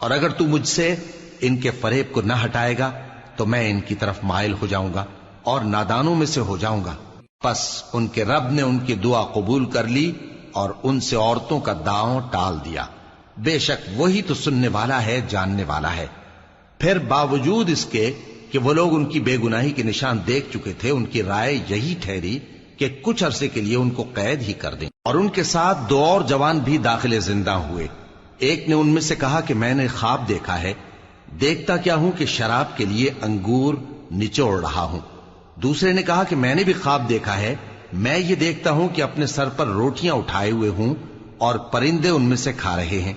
اور اگر تو مجھ سے ان کے فریب کو نہ ہٹائے گا تو میں ان کی طرف مائل ہو جاؤں گا اور نادانوں میں سے ہو جاؤں گا۔ پس ان کے رب نے ان کی دعا قبول کر لی اور ان سے عورتوں کا داؤں ٹال دیا، بے شک وہی تو سننے والا ہے، جاننے والا ہے۔ پھر باوجود اس کے کہ وہ لوگ ان کی بے گناہی کے نشان دیکھ چکے تھے، ان کی رائے یہی ٹھہری کہ کچھ عرصے کے لیے ان کو قید ہی کر دیں، اور ان کے ساتھ دو اور جوان بھی داخل زندہ ہوئے۔ ایک نے ان میں سے کہا کہ میں نے خواب دیکھا ہے، دیکھتا کیا ہوں کہ شراب کے لیے انگور نچوڑ رہا ہوں۔ دوسرے نے کہا کہ میں نے بھی خواب دیکھا ہے، میں یہ دیکھتا ہوں کہ اپنے سر پر روٹیاں اٹھائے ہوئے ہوں اور پرندے ان میں سے کھا رہے ہیں،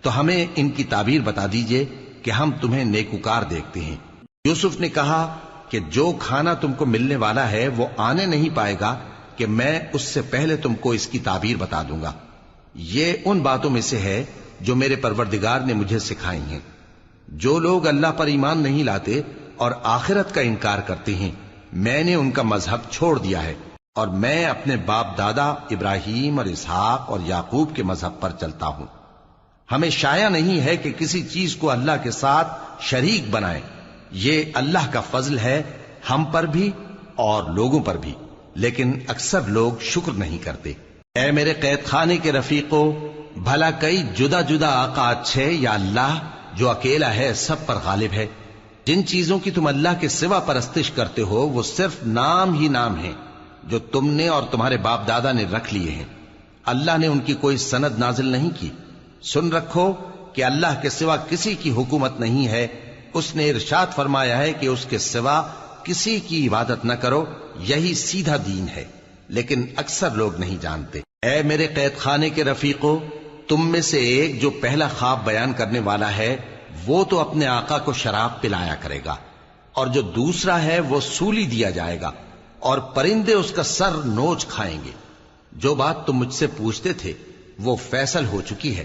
تو ہمیں ان کی تعبیر بتا دیجئے کہ ہم تمہیں نیکوکار دیکھتے ہیں۔ یوسف نے کہا کہ جو کھانا تم کو ملنے والا ہے وہ آنے نہیں پائے گا کہ میں اس سے پہلے تم کو اس کی تعبیر بتا دوں گا۔ یہ ان باتوں میں سے ہے جو میرے پروردگار نے مجھے سکھائی ہیں۔ جو لوگ اللہ پر ایمان نہیں لاتے اور آخرت کا انکار کرتے ہیں، میں نے ان کا مذہب چھوڑ دیا ہے، اور میں اپنے باپ دادا ابراہیم اور اسحاق اور یعقوب کے مذہب پر چلتا ہوں۔ ہمیں شایع نہیں ہے کہ کسی چیز کو اللہ کے ساتھ شریک بنائیں، یہ اللہ کا فضل ہے ہم پر بھی اور لوگوں پر بھی، لیکن اکثر لوگ شکر نہیں کرتے۔ اے میرے قید خانے کے رفیقو، بھلا کئی جدا جدا آقا اچھے یا اللہ جو اکیلا ہے سب پر غالب ہے؟ جن چیزوں کی تم اللہ کے سوا پرستش کرتے ہو وہ صرف نام ہی نام ہیں جو تم نے اور تمہارے باپ دادا نے رکھ لیے ہیں، اللہ نے ان کی کوئی سند نازل نہیں کی۔ سن رکھو کہ اللہ کے سوا کسی کی حکومت نہیں ہے، اس نے ارشاد فرمایا ہے کہ اس کے سوا کسی کی عبادت نہ کرو، یہی سیدھا دین ہے، لیکن اکثر لوگ نہیں جانتے۔ اے میرے قید خانے کے رفیقو، تم میں سے ایک جو پہلا خواب بیان کرنے والا ہے وہ تو اپنے آقا کو شراب پلایا کرے گا، اور جو دوسرا ہے وہ سولی دیا جائے گا، اور پرندے اس کا سر نوچ کھائیں گے۔ جو بات تم مجھ سے پوچھتے تھے وہ فیصل ہو چکی ہے،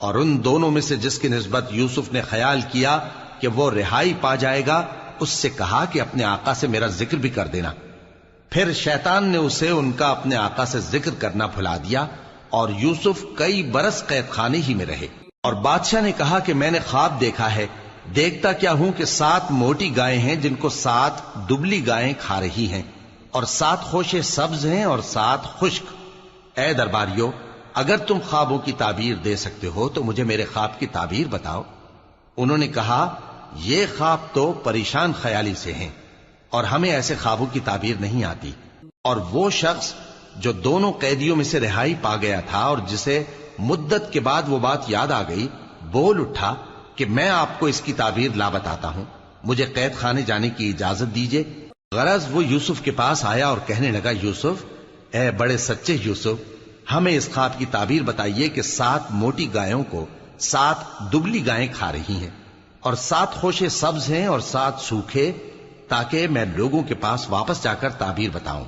اور ان دونوں میں سے جس کی نسبت یوسف نے خیال کیا کہ وہ رہائی پا جائے گا، اس سے کہا کہ اپنے آقا سے میرا ذکر بھی کر دینا۔ پھر شیطان نے اسے ان کا اپنے آقا سے ذکر کرنا بھلا دیا، اور یوسف کئی برس قید خانے ہی میں رہے۔ اور بادشاہ نے کہا کہ میں نے خواب دیکھا ہے، دیکھتا کیا ہوں کہ 7 موٹی گائیں ہیں جن کو 7 دبلی گائیں کھا رہی ہیں، اور 7 خوشے سبز ہیں اور 7 خشک۔ اے درباریو، اگر تم خوابوں کی تعبیر دے سکتے ہو تو مجھے میرے خواب کی تعبیر بتاؤ۔ انہوں نے کہا یہ خواب تو پریشان خیالی سے ہیں اور ہمیں ایسے خوابوں کی تعبیر نہیں آتی۔ اور وہ شخص جو دونوں قیدیوں میں سے رہائی پا گیا تھا اور جسے مدت کے بعد وہ بات یاد آ گئی، بول اٹھا کہ میں آپ کو اس کی تعبیر لا بتاتا ہوں، مجھے قید خانے جانے کی اجازت دیجیے۔ غرض وہ یوسف کے پاس آیا اور کہنے لگا، یوسف، اے بڑے سچے یوسف، ہمیں اس خواب کی تعبیر بتائیے کہ 7 موٹی گایوں کو 7 دبلی گائیں کھا رہی ہیں، اور 7 خوشے سبز ہیں اور 7 سوکھے، تاکہ میں لوگوں کے پاس واپس جا کر تعبیر بتاؤں۔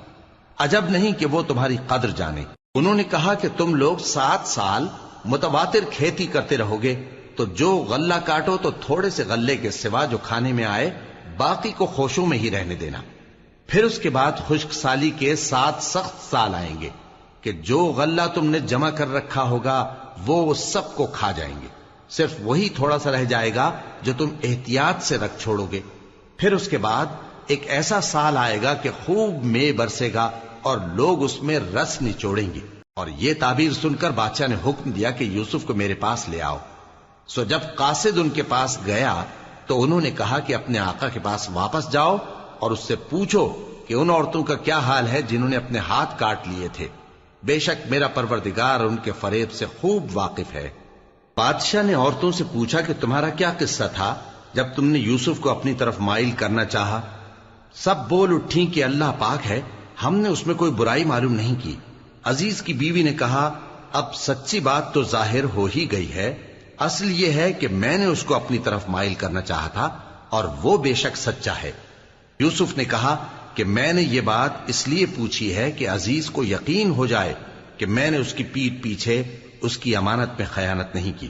عجب نہیں کہ وہ تمہاری قدر جانے۔ انہوں نے کہا کہ تم لوگ 7 سال متواتر کھیتی کرتے رہو گے، تو جو غلہ کاٹو تو تھوڑے سے غلے کے سوا جو کھانے میں آئے باقی کو خوشوں میں ہی رہنے دینا۔ پھر اس کے بعد خشک سالی کے 7 سخت سال آئیں گے کہ جو غلہ تم نے جمع کر رکھا ہوگا وہ سب کو کھا جائیں گے، صرف وہی تھوڑا سا رہ جائے گا جو تم احتیاط سے رکھ چھوڑو گے۔ پھر اس کے بعد ایک ایسا سال آئے گا کہ خوب مے برسے گا اور لوگ اس میں رس نچوڑیں گے۔ اور یہ تعبیر سن کر بادشاہ نے حکم دیا کہ یوسف کو میرے پاس لے آؤ۔ سو جب قاصد ان کے پاس گیا تو انہوں نے کہا کہ اپنے آقا کے پاس واپس جاؤ اور اس سے پوچھو کہ ان عورتوں کا کیا حال ہے جنہوں نے اپنے ہاتھ کاٹ لیے تھے، بے شک میرا پروردگار ان کے فریب سے خوب واقف ہے۔ بادشاہ نے عورتوں سے پوچھا کہ تمہارا کیا قصہ تھا جب تم نے یوسف کو اپنی طرف مائل کرنا چاہا؟ سب بول اٹھیں کہ اللہ پاک ہے، ہم نے اس میں کوئی برائی معلوم نہیں کی۔ عزیز کی بیوی نے کہا، اب سچی بات تو ظاہر ہو ہی گئی ہے، اصل یہ ہے کہ میں نے اس کو اپنی طرف مائل کرنا چاہا تھا اور وہ بے شک سچا ہے۔ یوسف نے کہا کہ میں نے یہ بات اس لیے پوچھی ہے کہ عزیز کو یقین ہو جائے کہ میں نے اس کی پیٹھ پیچھے اس کی امانت میں خیانت نہیں کی،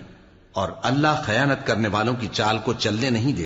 اور اللہ خیانت کرنے والوں کی چال کو چلنے نہیں دے۔